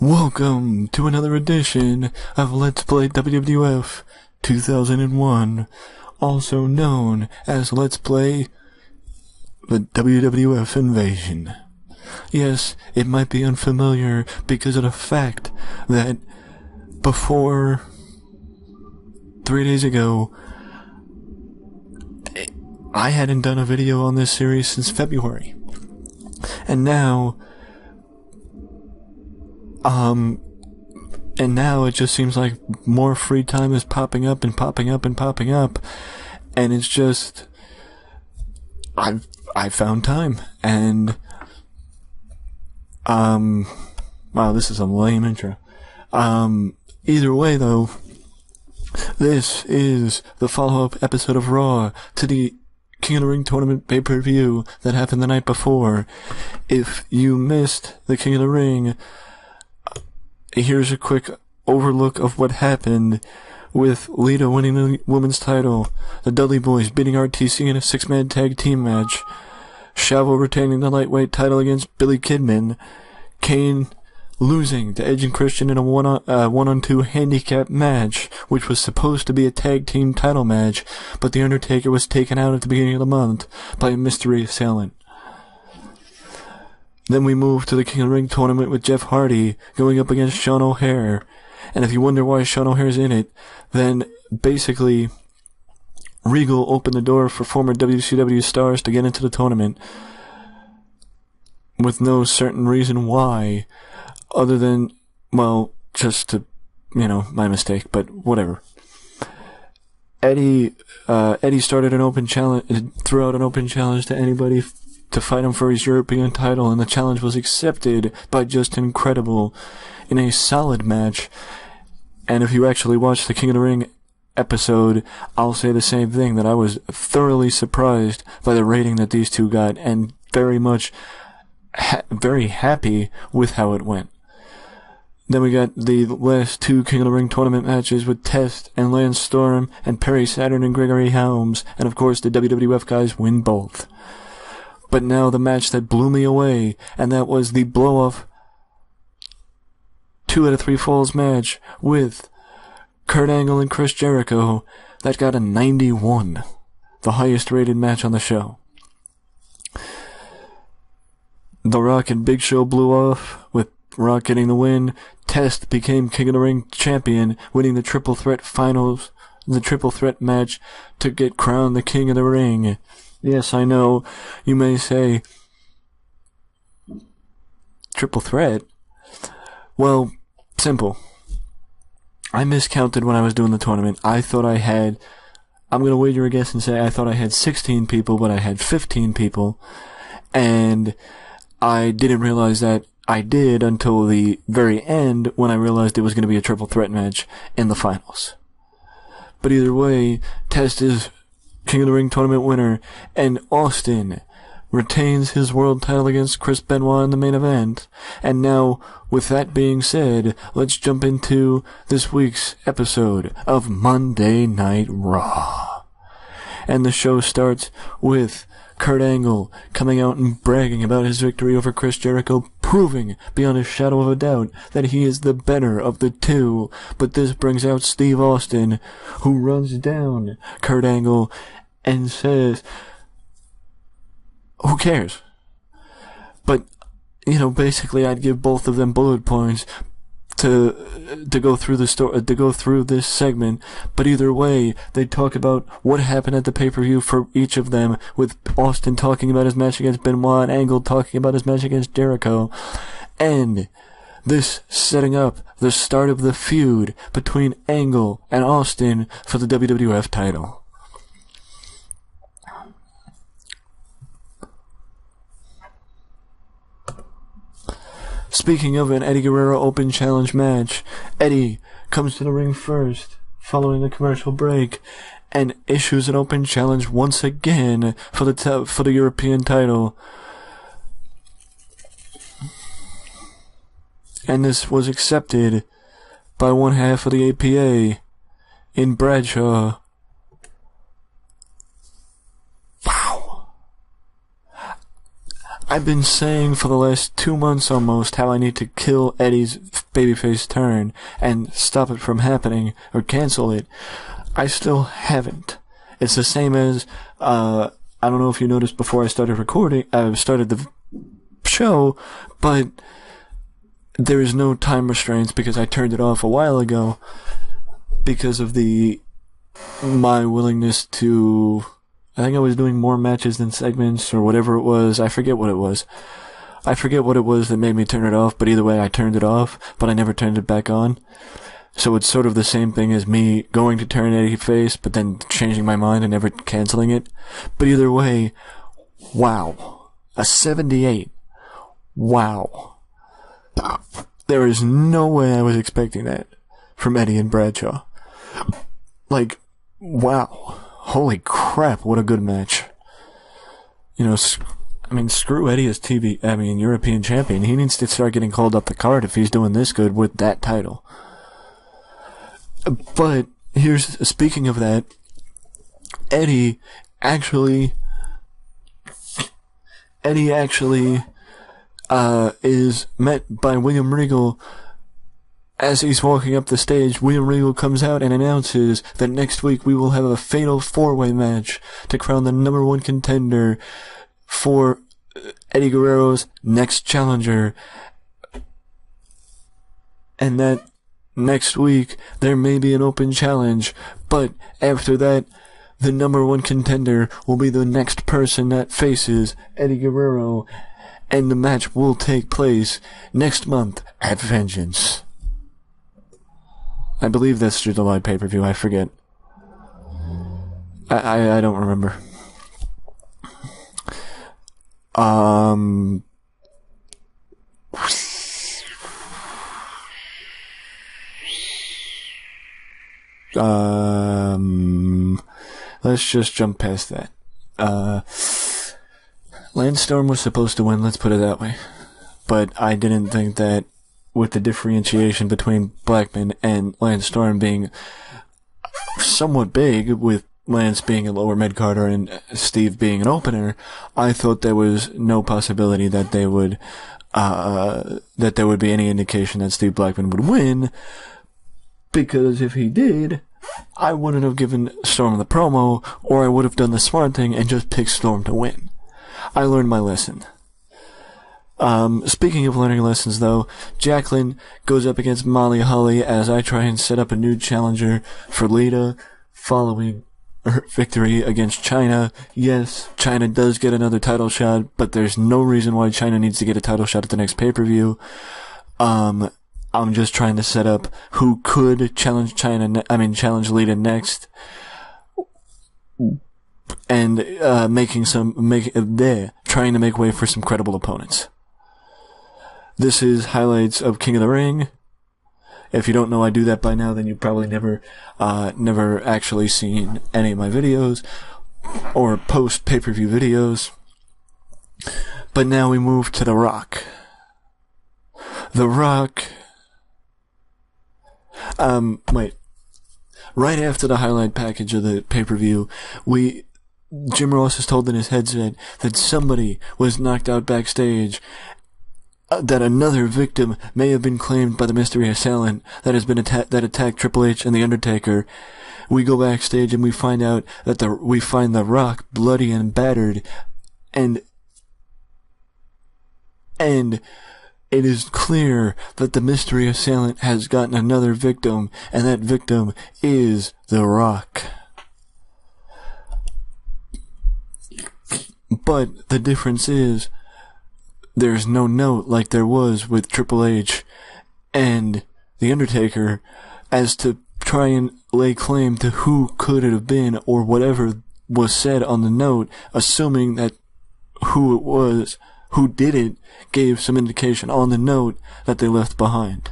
Welcome to another edition of Let's Play WWF 2001, also known as Let's Play the WWF Invasion. Yes, it might be unfamiliar because of the fact that before 3 days ago, I hadn't done a video on this series since February. And now it just seems like more free time is popping up, and it's just, I found time, and, wow, this is a lame intro. Either way though, this is the follow-up episode of Raw to the King of the Ring tournament pay-per-view that happened the night before. If you missed the King of the Ring, here's a quick overlook of what happened with Lita winning the women's title, the Dudley Boys beating RTC in a 6-man tag team match, Chavo retaining the lightweight title against Billy Kidman, Kane losing to Edge and Christian in a one-on-two handicap match, which was supposed to be a tag team title match, but The Undertaker was taken out at the beginning of the month by a mystery assailant. Then we move to the King of the Ring tournament with Jeff Hardy going up against Sean O'Haire. And if you wonder why Sean O'Haire's in it, then basically Regal opened the door for former WCW stars to get into the tournament with no certain reason why, other than, well, just to, my mistake, but whatever. Eddie started an open challenge, threw out an open challenge to anybody to fight him for his European title, and the challenge was accepted by Justin Incredible in a solid match. And if you actually watch the King of the Ring episode, I'll say the same thing, that I was thoroughly surprised by the rating that these two got, and very much very happy with how it went. Then we got the last two King of the Ring tournament matches with Test and Lance Storm and Perry Saturn and Gregory Helms, and of course the WWF guys win both. But now the match that blew me away, and that was the blow-off 2 out of 3 falls match with Kurt Angle and Chris Jericho, that got a 91, the highest rated match on the show. The Rock and Big Show blew off, with Rock getting the win. Test became King of the Ring champion, winning the Triple Threat finals, the Triple Threat match to get crowned the King of the Ring. Yes, I know, you may say, Triple Threat? Well, simple. I miscounted when I was doing the tournament. I thought I had, I'm going to wager a guess and say I thought I had 16 people, but I had 15 people, and I didn't realize that I did until the very end, when I realized it was going to be a Triple Threat match in the finals. But either way, Test is King of the Ring tournament winner, and Austin retains his world title against Chris Benoit in the main event. And now, with that being said, let's jump into this week's episode of Monday Night Raw. And the show starts with Kurt Angle coming out and bragging about his victory over Chris Jericho, proving beyond a shadow of a doubt that he is the better of the two. But this brings out Steve Austin, who runs down Kurt Angle and says, who cares? But, basically I'd give both of them bullet points to go through the story, to go through this segment. But either way, they talk about what happened at the pay-per-view for each of them, with Austin talking about his match against Benoit and Angle talking about his match against Jericho, and this setting up the start of the feud between Angle and Austin for the WWF title. Speaking of an Eddie Guerrero Open Challenge match, Eddie comes to the ring first, following the commercial break, and issues an Open Challenge once again for the European title. And this was accepted by one half of the APA in Bradshaw. I've been saying for the last 2 months almost how I need to kill Eddie's babyface turn and stop it from happening or cancel it. I still haven't. It's the same as, I don't know if you noticed before I started the show, but there is no time restraints because I turned it off a while ago because of my willingness to, I think I was doing more matches than segments or whatever it was. I forget what it was. That made me turn it off, but either way I turned it off, but I never turned it back on. So it's sort of the same thing as me going to turn Eddie face, but then changing my mind and never canceling it. But either way, wow. A 78. Wow. There is no way I was expecting that from Eddie and Bradshaw. Like, wow. Holy crap, what a good match. You know, screw Eddie as European champion. He needs to start getting called up the card if he's doing this good with that title. But speaking of that, Eddie actually is met by William Regal. As he's walking up the stage, William Regal comes out and announces that next week we will have a fatal 4-way match to crown the number 1 contender for Eddie Guerrero's next challenger. And that next week there may be an open challenge, but after that, the number 1 contender will be the next person that faces Eddie Guerrero, and the match will take place next month at Vengeance. I believe that's the July pay-per-view, I forget. I don't remember. Let's just jump past that. Lance Storm was supposed to win, let's put it that way. But I didn't think that with the differentiation between Blackman and Lance Storm being somewhat big, with Lance being a lower mid-carder and Steve being an opener, I thought there was no possibility that there would be any indication that Steve Blackman would win, because if he did, I wouldn't have given Storm the promo, or I would have done the smart thing and just picked Storm to win. I learned my lesson. Speaking of learning lessons, though, Jacqueline goes up against Molly Holly as I try and set up a new challenger for Lita following her victory against Chyna. Yes, Chyna does get another title shot, but there's no reason why Chyna needs to get a title shot at the next pay-per-view. I'm just trying to set up who could challenge challenge Lita next, and trying to make way for some credible opponents. This is highlights of King of the Ring. If you don't know I do that by now, then you've probably never actually seen any of my videos or post pay-per-view videos. But now we move to The Rock. The Rock. Right after the highlight package of the pay-per-view, Jim Ross has told in his headset that somebody was knocked out backstage, that another victim may have been claimed by the mystery assailant that attacked Triple H and The Undertaker. We go backstage and we find out that we find The Rock bloody and battered, and it is clear that the mystery assailant has gotten another victim, and that victim is The Rock. But the difference is, there's no note like there was with Triple H and The Undertaker as to try and lay claim to who could it have been, or whatever was said on the note, assuming that who it was who did it gave some indication on the note that they left behind.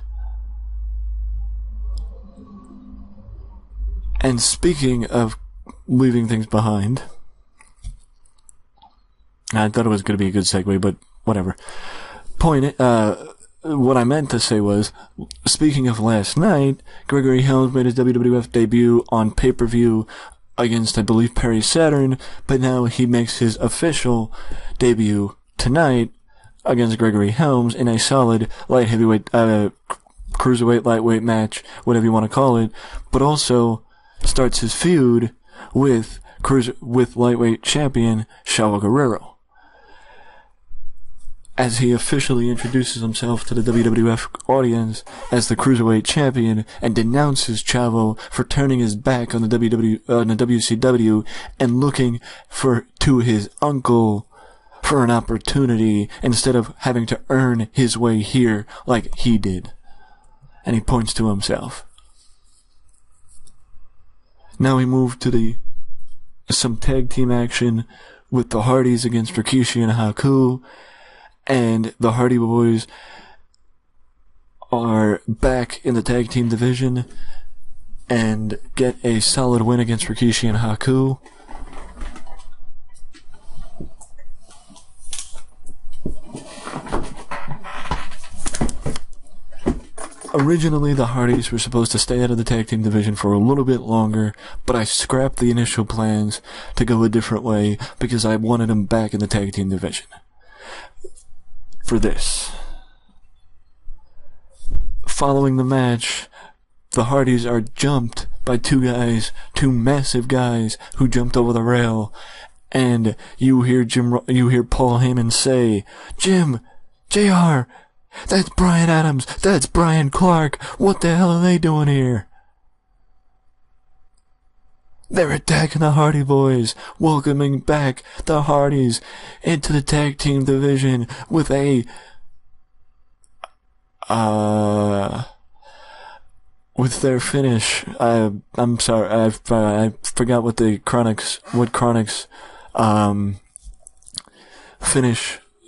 And speaking of leaving things behind, I thought it was going to be a good segue, but whatever. What I meant to say was, speaking of last night, Gregory Helms made his WWF debut on pay-per-view against, I believe, Perry Saturn, but now he makes his official debut tonight against Gregory Helms in a solid light heavyweight cruiserweight, lightweight match, whatever you want to call it, but also starts his feud with lightweight champion Chavo Guerrero, as he officially introduces himself to the WWF audience as the Cruiserweight Champion and denounces Chavo for turning his back on the WCW and looking to his uncle for an opportunity instead of having to earn his way here like he did. And he points to himself. Now we move to some tag team action with the Hardys against Rikishi and Haku. And the Hardy Boys are back in the tag team division and get a solid win against Rikishi and Haku. Originally, the Hardys were supposed to stay out of the tag team division for a little bit longer, but I scrapped the initial plans to go a different way because I wanted them back in the tag team division. For this. Following the match, the Hardys are jumped by two massive guys who jumped over the rail, and you hear Paul Heyman say, "Jim, JR, that's Brian Adams, that's Brian Clark, what the hell are they doing here?" They're attacking the Hardy Boys, welcoming back the Hardys into the tag team division with with their finish. I'm sorry, I forgot what Chronic's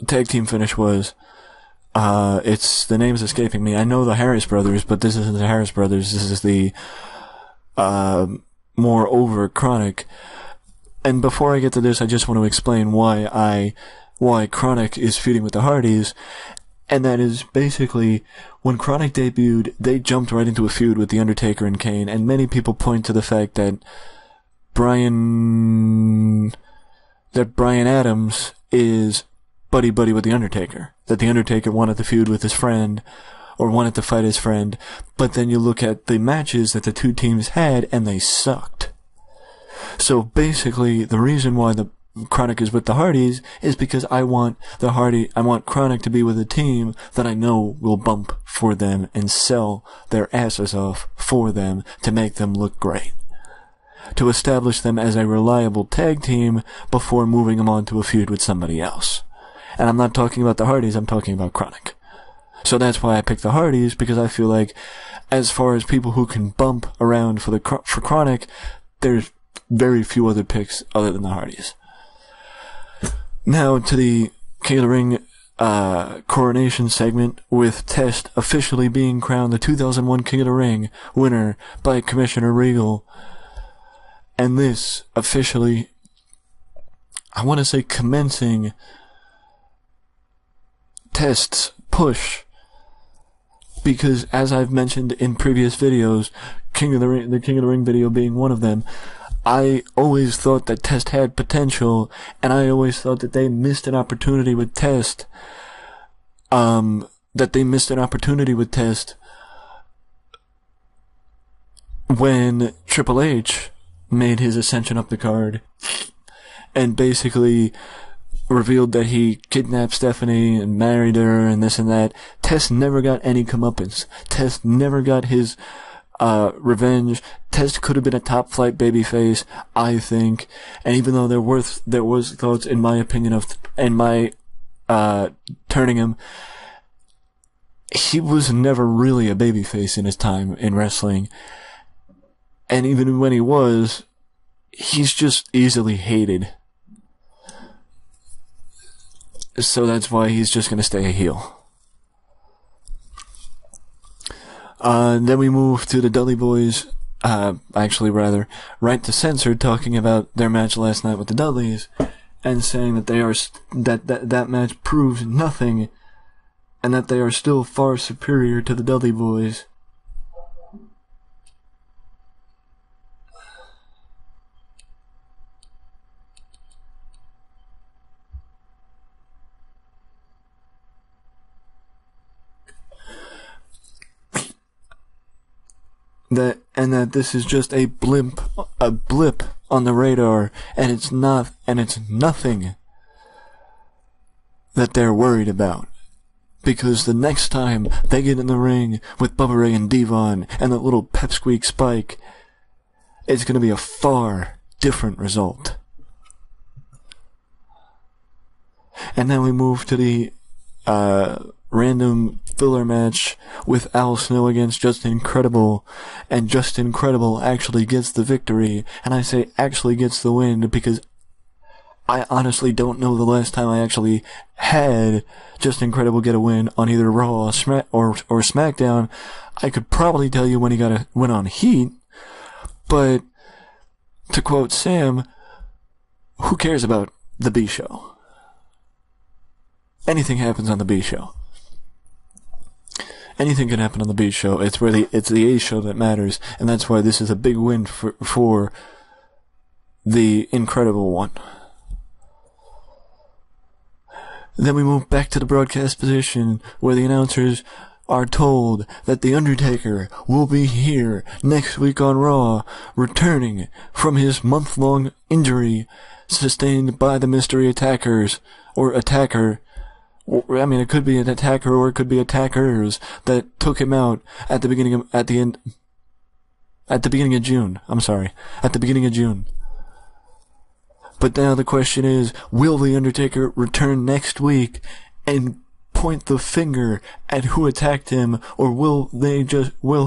tag team finish was. The name's escaping me. I know the Harris Brothers, but this isn't the Harris Brothers. This is the Moreover Chronic. And before I get to this, I just want to explain why Chronic is feuding with the Hardys. And that is basically, when Chronic debuted, they jumped right into a feud with The Undertaker and Kane, and many people point to the fact that Brian Adams is buddy-buddy with The Undertaker. That The Undertaker wanted to feud with his friend, or wanted to fight his friend, but then you look at the matches that the two teams had, and they sucked. So basically, the reason why the Chronic is with the Hardys is because I want Chronic to be with a team that I know will bump for them and sell their asses off for them to make them look great. To establish them as a reliable tag team before moving them on to a feud with somebody else. And I'm not talking about the Hardys, I'm talking about Chronic. So that's why I picked the Hardys, because I feel like, as far as people who can bump around for Chronic, there's very few other picks other than the Hardys. Now to the King of the Ring coronation segment, with Test officially being crowned the 2001 King of the Ring winner by Commissioner Regal. And this officially, I want to say, commencing Test's push. Because, as I've mentioned in previous videos, the King of the Ring video being one of them, I always thought that Test had potential, and I always thought that they missed an opportunity with Test. When Triple H made his ascension up the card, and basically revealed that he kidnapped Stephanie and married her and this and that. Test never got any comeuppance. Test never got his revenge. Test could have been a top flight babyface, I think. And even though there was thoughts, in my opinion, turning him, he was never really a babyface in his time in wrestling. And even when he was, he's just easily hated. So that's why he's just gonna stay a heel. Then we move to the Dudley Boys, Right to Censor, talking about their match last night with the Dudleys, and saying that that match proves nothing, and that they are still far superior to the Dudley Boys. that this is just a blip on the radar, and it's nothing that they're worried about. Because the next time they get in the ring with Bubba Ray and Devon and that little pipsqueak Spike, it's going to be a far different result. And then we move to the random filler match with Al Snow against Justin Incredible, and Justin Incredible actually gets the victory, and I say actually gets the win because I honestly don't know the last time I actually had Justin Incredible get a win on either Raw or SmackDown. I could probably tell you when he got a win on Heat, but to quote Sam, who cares about the B show? Anything happens on the B show. Anything can happen on the B show. It's the A show that matters, and that's why this is a big win for the Incredible One. Then we move back to the broadcast position where the announcers are told that The Undertaker will be here next week on Raw, returning from his month-long injury sustained by the mystery attackers, or attacker. I mean, it could be an attacker or it could be attackers that took him out at the beginning of June. I'm sorry. At the beginning of June. But now the question is, will The Undertaker return next week and point the finger at who attacked him, or will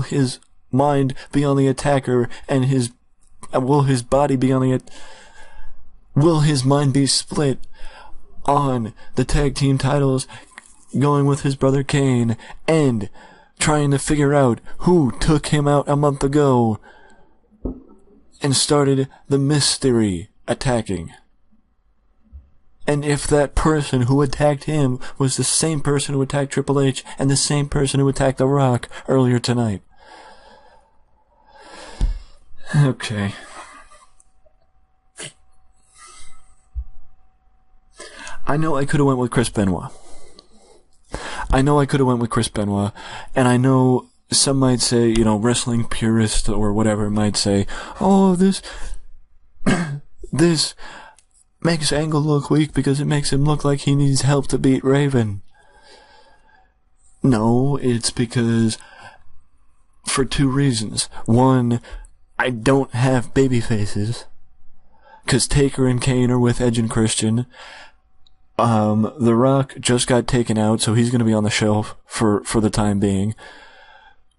his mind be on the attacker and will his body be on will his mind be split on the tag team titles, going with his brother Kane and trying to figure out who took him out a month ago and started the mystery attacking. And if that person who attacked him was the same person who attacked Triple H and the same person who attacked The Rock earlier tonight. Okay. I know I could have went with Chris Benoit. And I know some might say, wrestling purist or whatever might say, oh, this makes Angle look weak because it makes him look like he needs help to beat Raven. No, it's because, for two reasons. One, I don't have baby faces, because Taker and Kane are with Edge and Christian. The Rock just got taken out, so he's going to be on the shelf for the time being.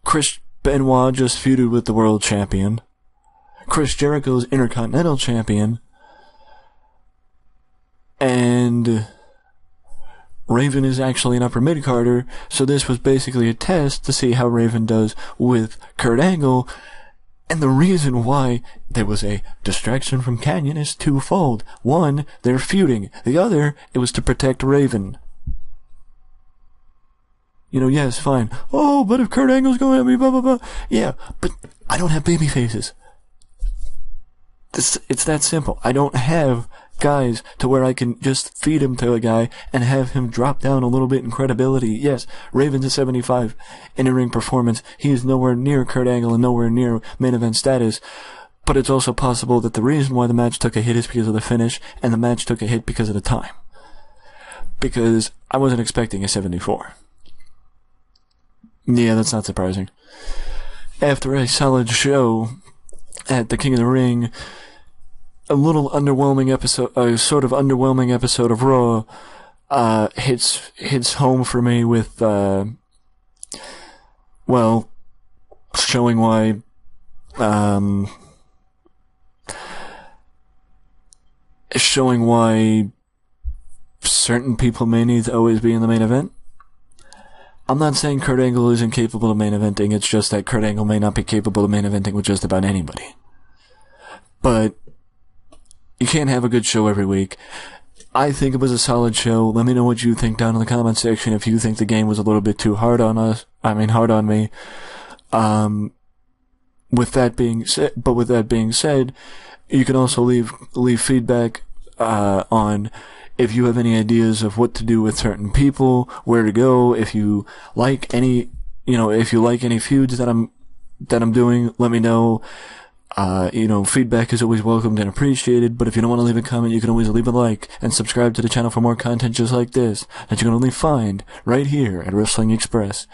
Chris Benoit just feuded with the world champion. Chris Jericho's Intercontinental Champion. And Raven is actually an upper mid-carder, so this was basically a test to see how Raven does with Kurt Angle. And the reason why there was a distraction from Canyon is twofold. One, they're feuding. The other, it was to protect Raven. Yes, fine. Oh, but if Kurt Angle's going at me, blah, blah, blah. Yeah, but I don't have baby faces. It's that simple. I don't have guys to where I can just feed him to a guy and have him drop down a little bit in credibility. Yes, Raven's a 75 in-ring performance. He is nowhere near Kurt Angle and nowhere near main event status. But it's also possible that the reason why the match took a hit is because of the finish, and the match took a hit because of the time. Because I wasn't expecting a 74. Yeah, that's not surprising. After a solid show at the King of the Ring, a little underwhelming episode, a sort of underwhelming episode of Raw, hits home for me with, showing why, certain people may need to always be in the main event. I'm not saying Kurt Angle isn't capable of main eventing, it's just that Kurt Angle may not be capable of main eventing with just about anybody. But you can't have a good show every week. I think it was a solid show. Let me know what you think down in the comment section if you think the game was a little bit too hard on me. With that being said, you can also leave feedback on if you have any ideas of what to do with certain people, where to go, if you like any feuds that I'm that I'm doing. Let me know. Feedback is always welcomed and appreciated, but if you don't want to leave a comment, you can always leave a like and subscribe to the channel for more content just like this that you can only find right here at Wrestling Express.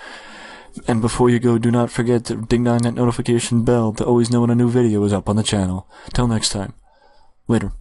And before you go, do not forget to ding-dong that notification bell to always know when a new video is up on the channel. Till next time. Later.